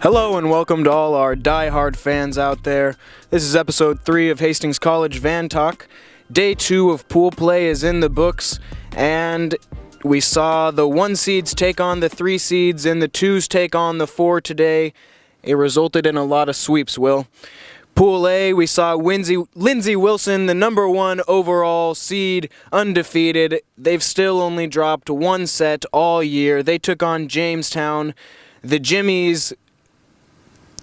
Hello and welcome to all our die-hard fans out there. This is episode 3 of Hastings College Van Talk. Day 2 of pool play is in the books, and we saw the 1 seeds take on the 3 seeds and the 2s take on the 4 today. It resulted in a lot of sweeps, Will. Pool A, we saw Lindsey Wilson, the number 1 overall seed, undefeated. They've still only dropped 1 set all year. They took on Jamestown. The Jimmies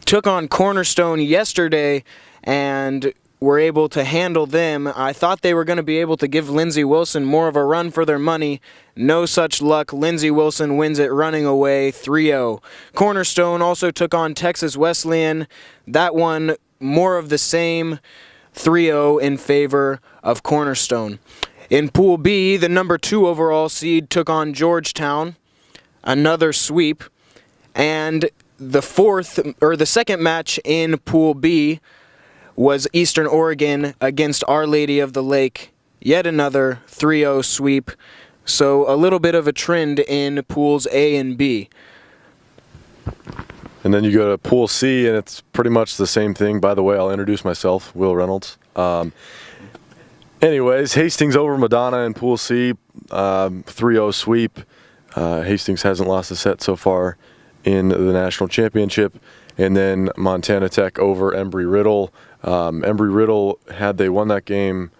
took on Cornerstone yesterday and were able to handle them. I thought they were going to be able to give Lindsey Wilson more of a run for their money. No such luck. Lindsey Wilson wins it running away 3-0. Cornerstone also took on Texas Wesleyan. That one, more of the same, 3-0 in favor of Cornerstone. In Pool B, the number 2 overall seed took on Georgetown. Another sweep. And the second match in Pool B was Eastern Oregon against Our Lady of the Lake. Yet another 3-0 sweep. So a little bit of a trend in Pools A and B. And then you go to Pool C, and it's pretty much the same thing. By the way, I'll introduce myself, Will Reynolds. Anyways, Hastings over Madonna in Pool C, 3-0 sweep. Hastings hasn't lost a set so far in the national championship. And then Montana Tech over Embry-Riddle. Embry-Riddle, had they won that game,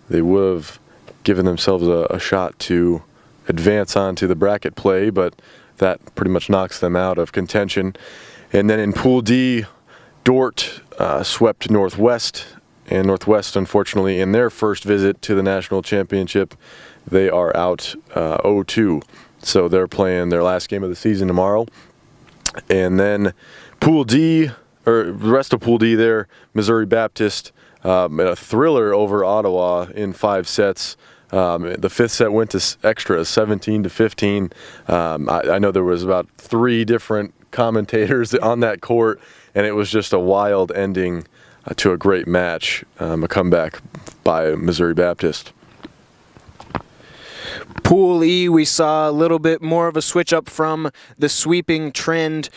they would have given themselves a shot to advance on to the bracket play, but that pretty much knocks them out of contention. And then in Pool D, Dordt swept Northwest, and Northwest, unfortunately, in their first visit to the national championship, they are out 0-2. So they're playing their last game of the season tomorrow. And then Pool D, or the rest of Pool D there, Missouri Baptist, a thriller over Ottawa in 5 sets. The 5th set went to extras, 17-15. I know there was about 3 different commentators on that court, and it was just a wild ending to a great match, a comeback by Missouri Baptist. Pool E, we saw a little bit more of a switch up from the sweeping trend.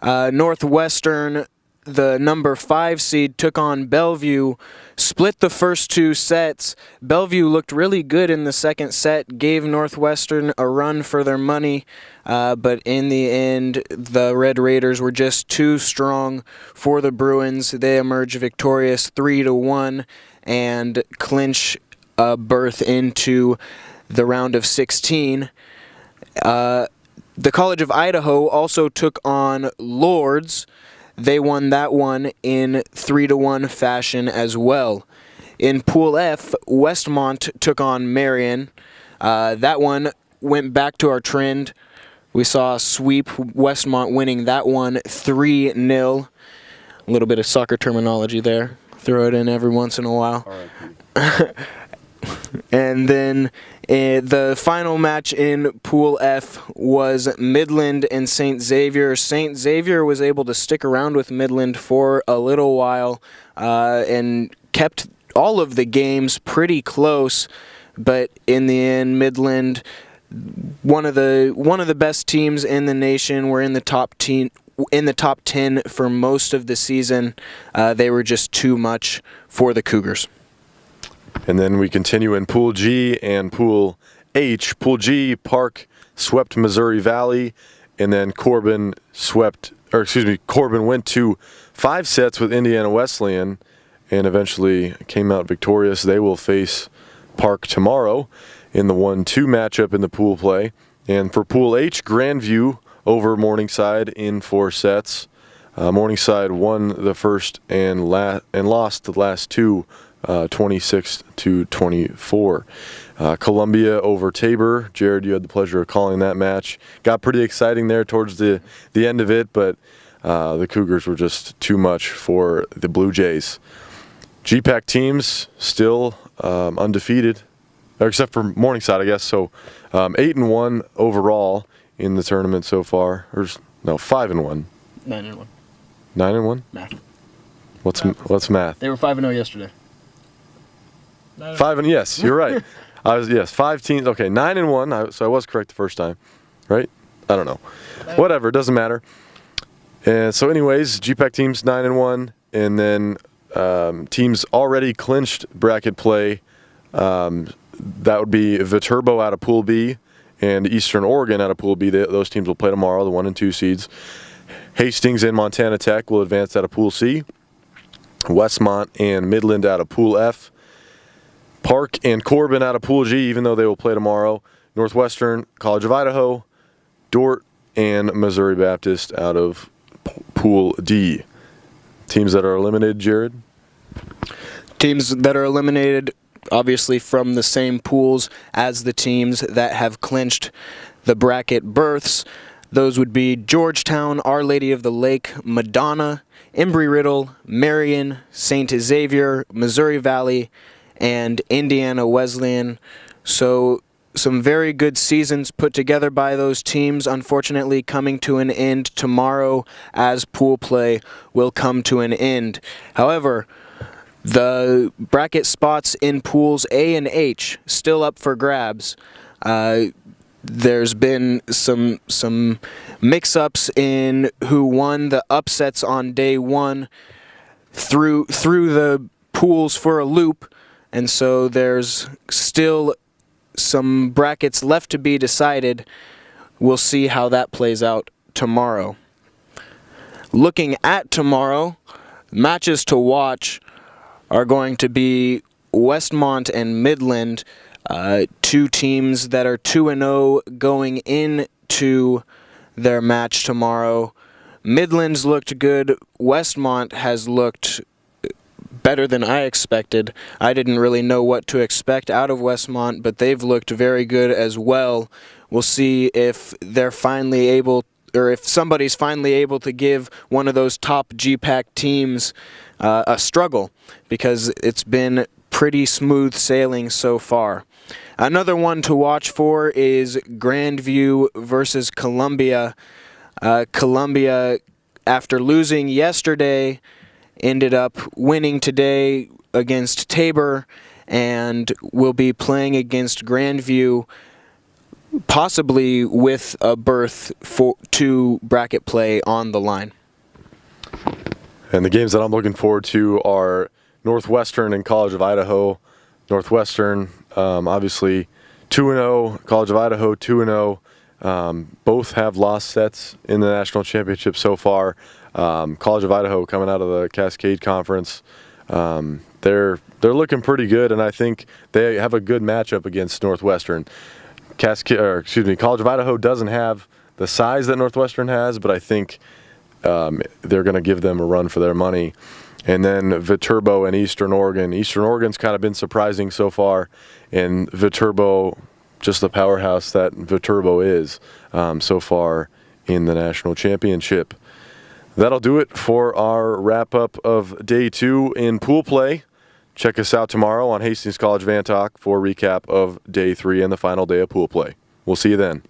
Northwestern, the number 5 seed, took on Bellevue, split the first 2 sets. Bellevue looked really good in the second set, gave Northwestern a run for their money, but in the end, the Red Raiders were just too strong for the Bruins. They emerged victorious 3-1 and clinch a berth into the round of 16. The College of Idaho also took on Lourdes. They won that one in 3-1 fashion as well. In Pool F, Westmont took on Marion. That one went back to our trend. We saw a sweep, Westmont winning that one 3-0. A little bit of soccer terminology there. Throw it in every once in a while. And then the final match in Pool F was Midland and St. Xavier. St. Xavier was able to stick around with Midland for a little while and kept all of the games pretty close. But in the end, Midland, one of the best teams in the nation, were in the top 10 for most of the season. They were just too much for the Cougars. And then we continue in Pool G and Pool H. Pool G, Park swept Missouri Valley, and then Corbin went to 5 sets with Indiana Wesleyan and eventually came out victorious. They will face Park tomorrow in the 1-2 matchup in the pool play. And for Pool H, Grandview over Morningside in 4 sets. Morningside won the first and lost the last 2, 26-24. Columbia over Tabor. Jerod, you had the pleasure of calling that match. Got pretty exciting there towards the end of it, but the Cougars were just too much for the Blue Jays. GPAC teams still undefeated, except for Morningside, I guess. So 8-1 overall in the tournament so far. 5-1. 9-1. 9-1? Math. What's math? They were 5-0 yesterday. 5 and yes, you're right. 5 teams. Okay, 9-1. So I was correct the first time, right? I don't know. Whatever, it doesn't matter. And so anyways, GPAC teams 9-1, and then teams already clinched bracket play. That would be Viterbo out of Pool B and Eastern Oregon out of Pool B. Those teams will play tomorrow, the 1 and 2 seeds. Hastings and Montana Tech will advance out of Pool C. Westmont and Midland out of Pool F. Park and Corbin out of Pool G, even though they will play tomorrow. Northwestern, College of Idaho, Dordt, and Missouri Baptist out of Pool D. Teams that are eliminated, Jerod? Teams that are eliminated, obviously from the same pools as the teams that have clinched the bracket berths. Those would be Georgetown, Our Lady of the Lake, Madonna, Embry-Riddle, Marion, St. Xavier, Missouri Valley, and Indiana Wesleyan. So some very good seasons put together by those teams, unfortunately coming to an end tomorrow as pool play will come to an end. However, the bracket spots in pools A and H still up for grabs. There's been some mix-ups in who won the upsets on day one through the pools for a loop, and so there's still some brackets left to be decided. We'll see how that plays out tomorrow. Looking at tomorrow, matches to watch are going to be Westmont and Midland, two teams that are 2-0 going into their match tomorrow. Midland's looked good. Westmont has looked better than I expected. I didn't really know what to expect out of Westmont, but they've looked very good as well. We'll see if they're finally able, or if somebody's finally able to give one of those top GPAC teams a struggle, because it's been pretty smooth sailing so far. Another one to watch for is Grandview versus Columbia. Columbia, after losing yesterday, ended up winning today against Tabor and will be playing against Grandview, possibly with a berth to bracket play on the line. And the games that I'm looking forward to are Northwestern and College of Idaho. Northwestern, obviously 2-0, College of Idaho 2-0. Both have lost sets in the national championship so far. College of Idaho coming out of the Cascade Conference. They're looking pretty good, and I think they have a good matchup against Northwestern. College of Idaho doesn't have the size that Northwestern has, but I think they're going to give them a run for their money. And then Viterbo and Eastern Oregon. Eastern Oregon's kind of been surprising so far, and Viterbo, just the powerhouse that Viterbo is so far in the national championship. That'll do it for our wrap-up of Day 2 in pool play. Check us out tomorrow on Hastings College Van Talk for a recap of Day 3 and the final day of pool play. We'll see you then.